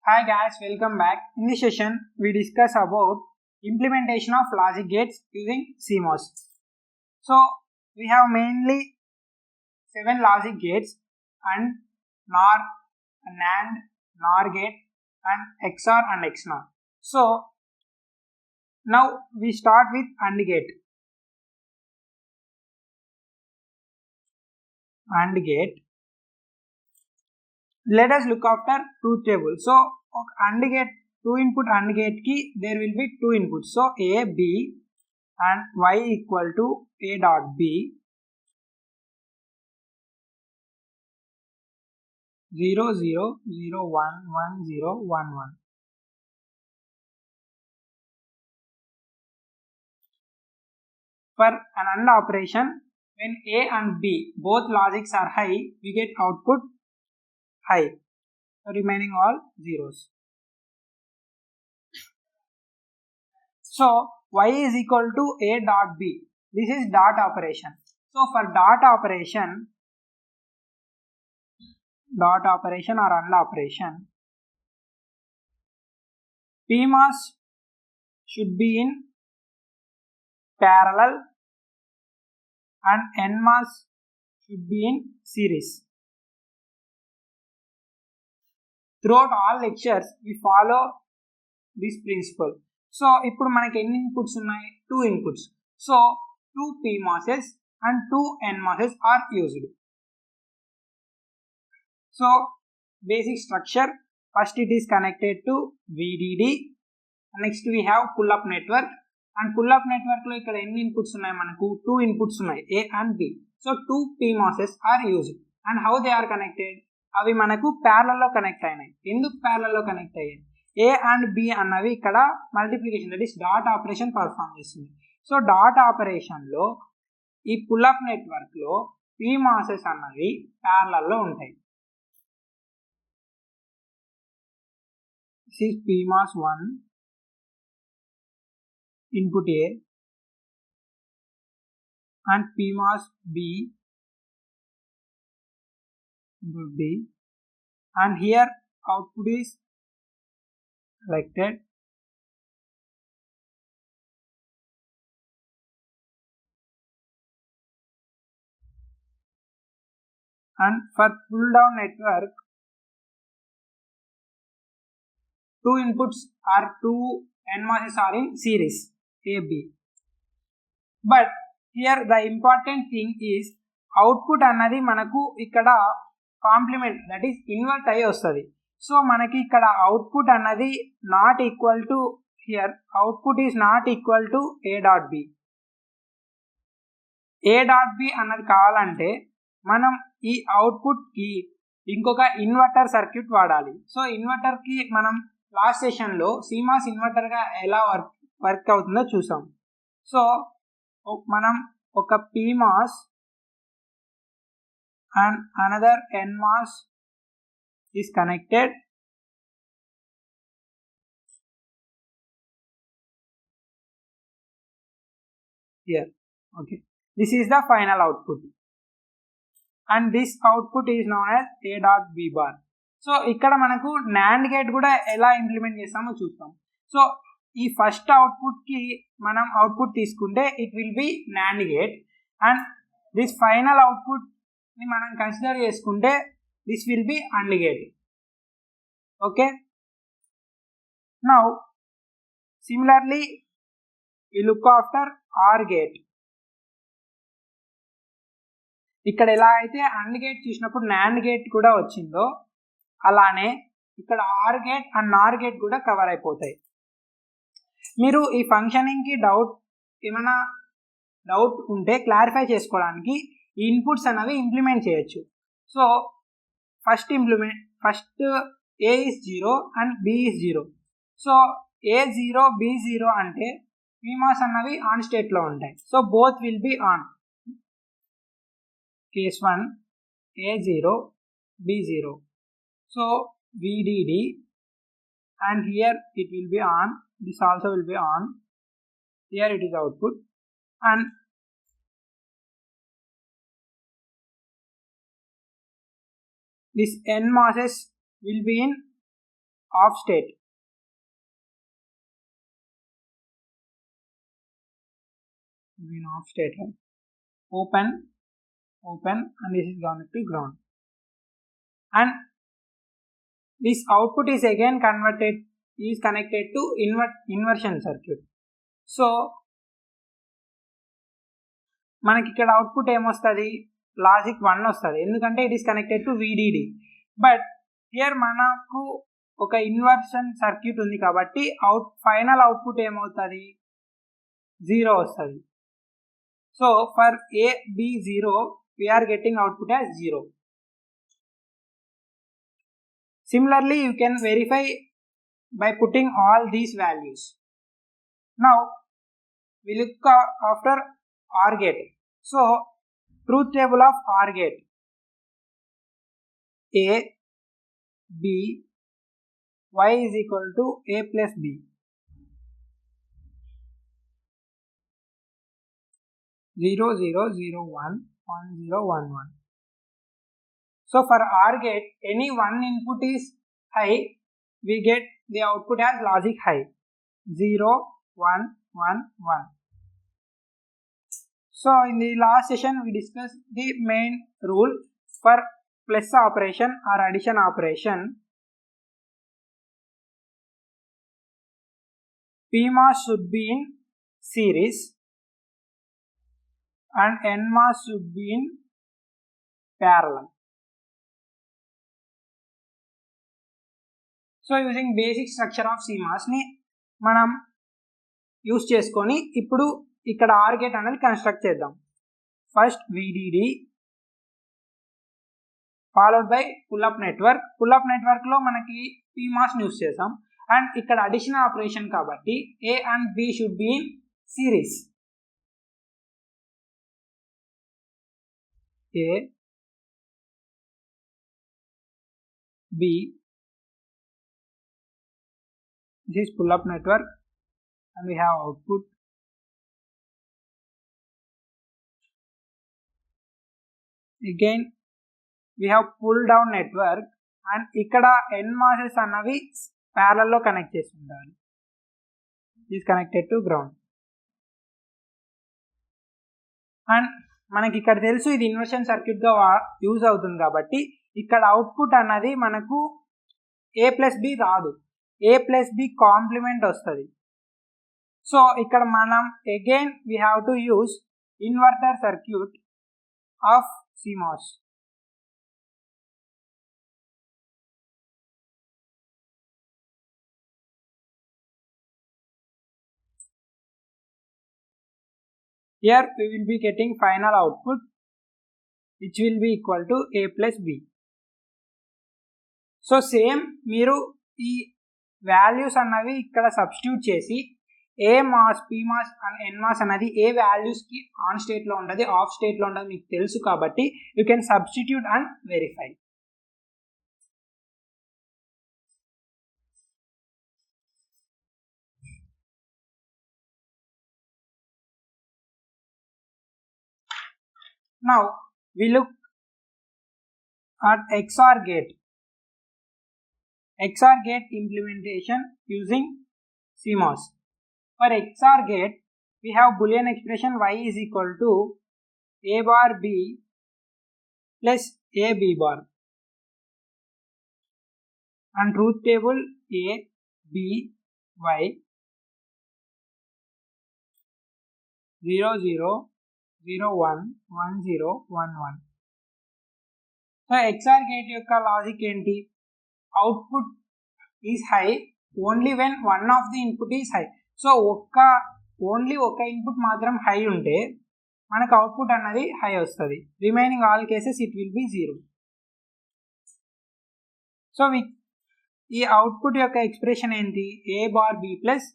Hi guys, welcome back. In this session, we discuss about implementation of logic gates using CMOS. So, we have mainly 7 logic gates and NOR, NAND, NOR gate and XOR and XNOR. So, now we start with AND gate. AND gate. Let us look after truth table. So, AND gate, 2 input AND gate ki there will be 2 inputs. So, A, B and Y equal to A dot B 0 0 0 1 1 0 1 1. For an AND operation, when A and B both logics are high, we get output high, remaining all zeros. So, Y is equal to A dot B. This is dot operation. So, for dot operation or AND operation, PMOS should be in parallel and NMOS should be in series. Throughout all lectures, we follow this principle. So, ఇప్పుడు మనకి ఎన్ని inputs ఉన్నాయి? 2 inputs. So, 2 PMOSes and 2 NMOSes are used. So, basic structure, first it is connected to VDD. Next we have pull-up network. And pull-up network లో ఇక్కడ ఎన్ని inputs ఉన్నాయి మనకు? 2 inputs ఉన్నాయి, A and B. So, 2 PMOSes are used. And how they are connected? అవి మనకు parallel లో connect అయినాయి. ఎందుకు parallel లో కనెక్ట్ అయ్యాయి? A and B అన్నవి ఇక్కడ multiplication, that is dot operation perform చేస్తుంది. సో డాట్ ఆపరేషన్లో ఈ పుల్అప్ నెట్వర్క్లో PMOSes అన్నవి ప్యారలల్లో ఉంటాయి. This is PMOS 1 input A and PMOS B input B, and here output is selected. And for pull down network, 2 inputs are 2 NMOSes are in series A, B. But here the important thing is output అన్నది మనకు ఇక్కడ complement, that is invert అయ్యి వస్తుంది. So మనకి ఇక్కడ output అన్నది not equal to, here output is not equal to A dot B. A dot B అన్నది కావాలంటే మనం ఈ అవుట్పుట్కి ఇంకొక ఇన్వర్టర్ సర్క్యూట్ వాడాలి. సో ఇన్వర్టర్కి మనం లాస్ట్ సెషన్లో CMOS ఇన్వర్టర్గా ఎలా వర్క్ అవుతుందో చూసాం. సో మనం ఒక PMOS and another NMOS is connected. Here, okay, this is the final output and this output is known as A dot B bar. So ఇక్కడ మనకు NAND గేట్ కూడా ఎలా ఇంప్లిమెంట్ చేస్తామో చూస్తాం. సో ఈ ఫస్ట్ అవుట్పుట్కి మనం అవుట్పుట్ తీసుకుంటే it will be NAND gate, and this final అవుట్పుట్ని మనం కన్సిడర్ చేసుకుంటే this will be AND gate. Okay, now similarly we look after OR gate. ఇక్కడ ఎలా అయితే AND గేట్ చూసినప్పుడు NAND గేట్ కూడా వచ్చిందో అలానే ఇక్కడ OR gate and NOR gate కూడా కవర్ అయిపోతాయి. మీరు ఈ ఫంక్షనింగ్కి ఏమైనా డౌట్ ఉంటే క్లారిఫై చేసుకోవడానికి ఈ ఇన్పుట్స్ అనేవి ఇంప్లిమెంట్ చేయొచ్చు. So first A is 0 and B is 0. So A 0 B 0 అంటే PMOS అన్నవి ఆన్ స్టేట్లో ఉంటాయి. So both will be on. Case 1 A 0 B 0. So VDD, and here it will be on, this also will be on, here it is output, and this NMOSes will be in off state. In off state, right? Open, and this is connected to ground. And this output is again connected to inversion circuit. So మనకి ఇక్కడ output ఏమొస్తుంది, logic 1 వస్తుంది, ఎందుకంటే it is connected to VDD. But here మనకు ఒక inversion circuit ఉంది కాబట్టి final output ఏమవుతుంది, 0 వస్తుంది. So for A, B 0 we are getting output as 0. Similarly, you can verify by putting all these values. Now we look after OR gate. So truth table of OR gate: A, B, Y is equal to A plus B. Zero, zero, zero, 1, 1, 0, 1, 1. So for OR gate, any one input is high, we get the output as logic high. 0, 1, 1, 1. So in the last session we discussed the main rule for plus operation or addition operation. PMOS should be in series and NMOS should be in parallel. So using basic structure of CMOSని మనం use చేసుకొని ఇప్పుడు ఇక్కడ OR gate అనేది construct చేద్దాం. First VDD followed by pull up network. Pull up నెట్వర్క్లో మనకి PMOSని యూజ్ చేసాం అండ్ ఇక్కడ అడిషనల్ ఆపరేషన్ కాబట్టి A and B should be in series. A, B, this is pull up network and we have output. Again we have pull down network and ikkada NMOS annavi parallel lo connect chesi undali. This is connected to ground and మనకి ఇక్కడ తెలుసు ఇది inversion circuit గా use అవుతుంది కాబట్టి ఇక్కడ output అన్నది మనకు A ప్లస్ B రాదు, A ప్లస్ B కాంప్లిమెంట్ వస్తుంది. సో ఇక్కడ మనం again we have to use inverter circuit off CMOS. Here we will be getting final output which will be equal to A plus B. So same మీరు ఈ values అన్నవి ఇక్కడ substitute చేసి ఏ mass PMOS and NMOS అనేది ఏ వాల్యూస్కి on స్టేట్లో ఉంటుంది of స్టేట్లో ఉంటుంది మీకు తెలుసు కాబట్టి you can substitute and verify. Now we look at XOR gate. XOR gate implementation using CMOS. For XOR gate, we have Boolean expression y is equal to a bar b plus a b bar. And truth table a, b, y 0, 0, 0, 1, 1, 0, 1, 1. So XOR gate యొక్క లాజిక్ ఏంటి? Output is high only when one of the input is high. So only ఒక input మాత్రం high ఉంటే మనకు output అన్నది high వస్తుంది. Remaining all cases it will be 0. So ఈ అవుట్పుట్ యొక్క ఎక్స్ప్రెషన్ ఏంటి? A bar B plus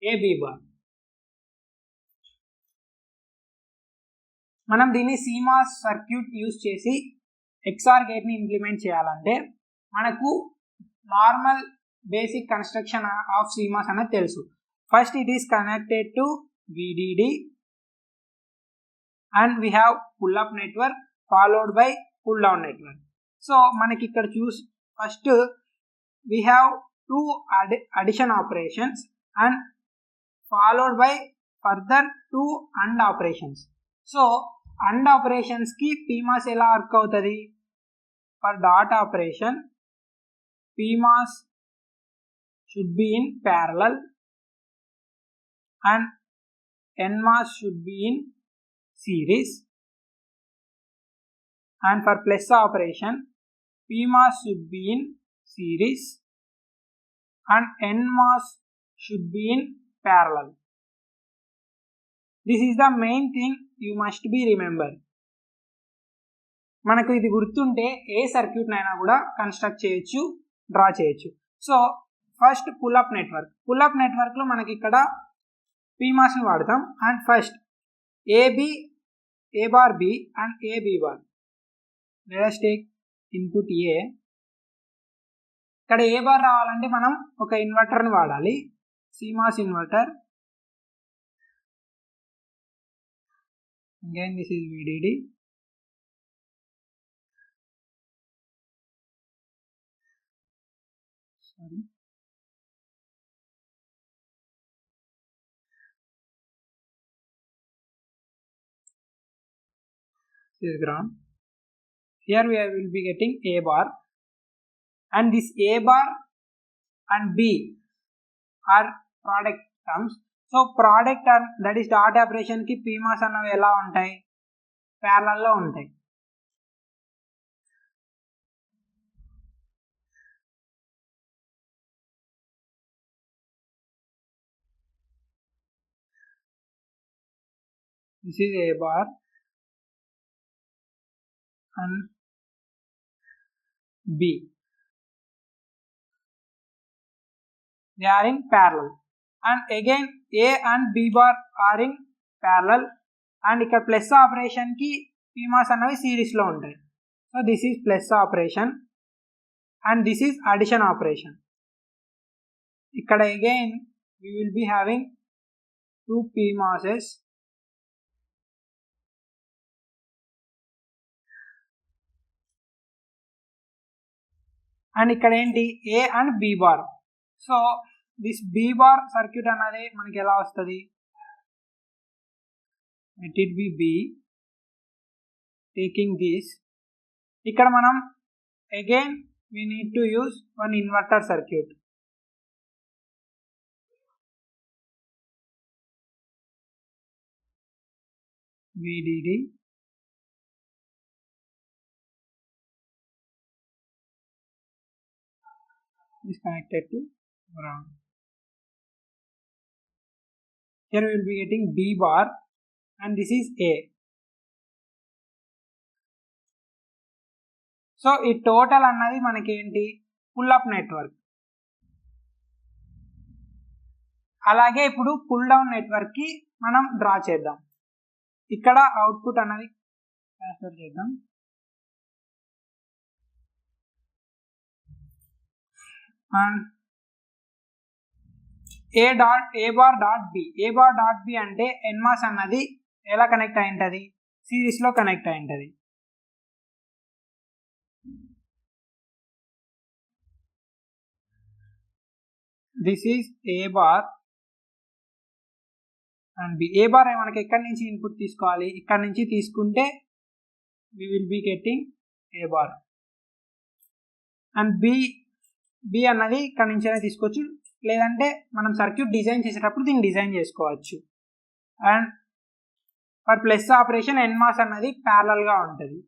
A B bar. మనం దీన్ని CMOS సర్క్యూట్ యూజ్ చేసి XOR గేట్ని ఇంప్లిమెంట్ చేయాలంటే మనకు normal basic construction of CMOS అనేది తెలుసు. First it is connected to VDD and we have pull up network followed by pull down network. So మనకి ఇక్కడ first we have 2 addition operations and followed by further 2 AND operations. So AND operations ki PMOS ela work avutadi? For dot operation, PMOS should be in parallel and NMOS should be in series, and for plus operation, PMOS should be in series and NMOS should be in parallel. This is the main thing you must be remember. మనకు ఇది గుర్తుంటే ఏ circuit నైనా కూడా construct చేయొచ్చు, draw చేయొచ్చు. So first pull up నెట్వర్క్లో మనకి ఇక్కడ PMOSని వాడతాం. And first A bar B and A B bar. Let us take input A. ఇక్కడ A bar రావాలంటే మనం ఒక ఇన్వర్టర్ని వాడాలి, CMOS inverter. Again this is VDD. Sorry. This is ground. Here we will be getting A bar, and this A bar and B are product terms. So product term, that is dot operation ki PMOS అన్నవి ఎలా ఉంటాయి? Parallel లో ఉంటాయి. This is A bar and B. They are in parallel, and again A and B bar are in parallel, and ఇక్కడ plus operation కి PMOS అనేవి series లో ఉంటాయి. So this is plus operation and this is addition operation. ఇక్కడ again we will be having 2 PMOSes and ఇక్కడ ఏంటి A and B bar. So this B bar circuit అనేది మనకి ఎలా వస్తుంది? Let it be B, taking this. ఇక్కడ మనం again we need to use one inverter circuit. VDD is connected to ground. Here we will be getting B bar and this is A. So ఈ total అన్నది మనకి ఏంటి? Pull up network. అలాగే ఇప్పుడు pull down network కి మనం draw చేద్దాం. ఇక్కడ అవుట్పుట్ అన్నది ట్రాన్స్ఫర్ చేద్దాం. And A bar dot B అంటే NMOS అన్నది ఎలా కనెక్ట్ అయి ఉంటుంది? సిరీస్ లో కనెక్ట్ అయి ఉంటుంది. This is A bar and B. A bar మనకి ఎక్కడి నుంచి ఇన్పుట్ తీసుకోవాలి? ఇక్కడ నుంచి తీసుకుంటే we will be getting A bar. And B అన్నది ఇక్కడ నుంచైనా తీసుకోవచ్చు, లేదంటే మనం సర్క్యూట్ డిజైన్ చేసేటప్పుడు దీన్ని డిజైన్ చేసుకోవచ్చు. And for plus operation NMOS అన్నది ప్యారలల్ గా ఉంటుంది.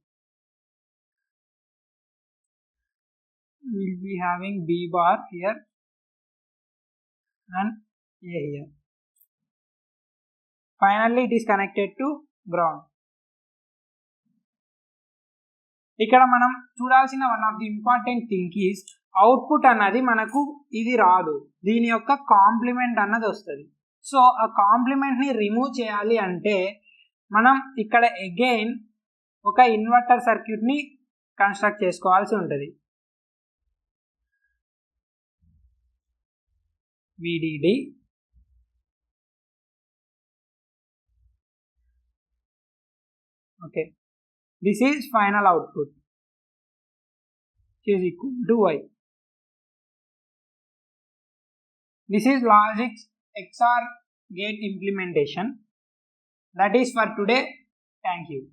Will be having B bar here and A here. Finally it is connected to ground. ఇక్కడ మనం చూడాల్సిన one of the important thing is output అన్నది మనకు ఇది రాదు, దీని యొక్క కాంప్లిమెంట్ అన్నది వస్తుంది. సో ఆ కాంప్లిమెంట్ని రిమూవ్ చేయాలి అంటే మనం ఇక్కడ అగైన్ ఒక ఇన్వర్టర్ సర్క్యూట్ని కన్స్ట్రక్ట్ చేసుకోవాల్సి ఉంటుంది. VDD okay, this is final output which is equal to Y. This is logic XOR gate implementation. That is for today. Thank you.